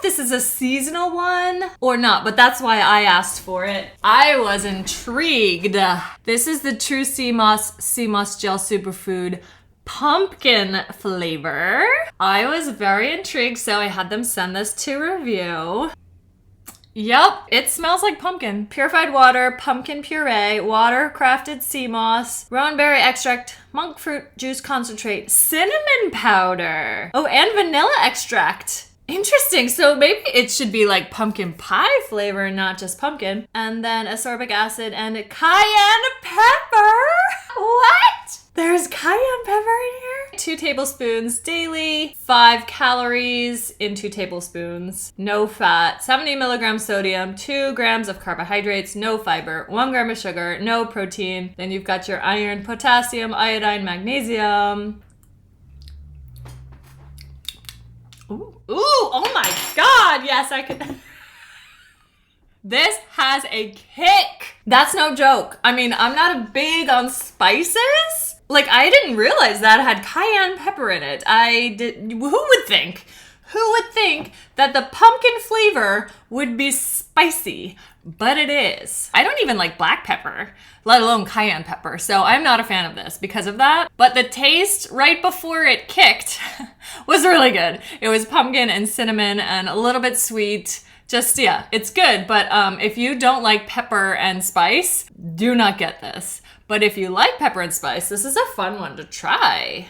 if this is a seasonal one or not, but that's why I asked for it. I was intrigued. This is the True Sea Moss Gel Superfood pumpkin flavor. I was very intrigued, so I had them send this to review. Yep, it smells like pumpkin. Purified water, pumpkin puree, water-crafted sea moss, rowan berry extract, monk fruit juice concentrate, cinnamon powder. Oh, and vanilla extract. Interesting. So maybe it should be like pumpkin pie flavor, not just pumpkin. And then ascorbic acid and cayenne pepper. What? There's cayenne pepper in here? 2 tablespoons daily, 5 calories in 2 tablespoons, no fat, 70 milligrams sodium, 2 grams of carbohydrates, no fiber, 1 gram of sugar, no protein. Then you've got your iron, potassium, iodine, magnesium. Ooh, oh my God, yes, I could. This has a kick. That's no joke. I mean, I'm not big on spices. Like, I didn't realize that had cayenne pepper in it. Who would think? Who would think that the pumpkin flavor would be spicy? But it is. I don't even like black pepper, let alone cayenne pepper. So I'm not a fan of this because of that. But the taste right before it kicked was really good. It was pumpkin and cinnamon and a little bit sweet. Just, yeah, it's good. But if you don't like pepper and spice, do not get this. But if you like pepper and spice, this is a fun one to try.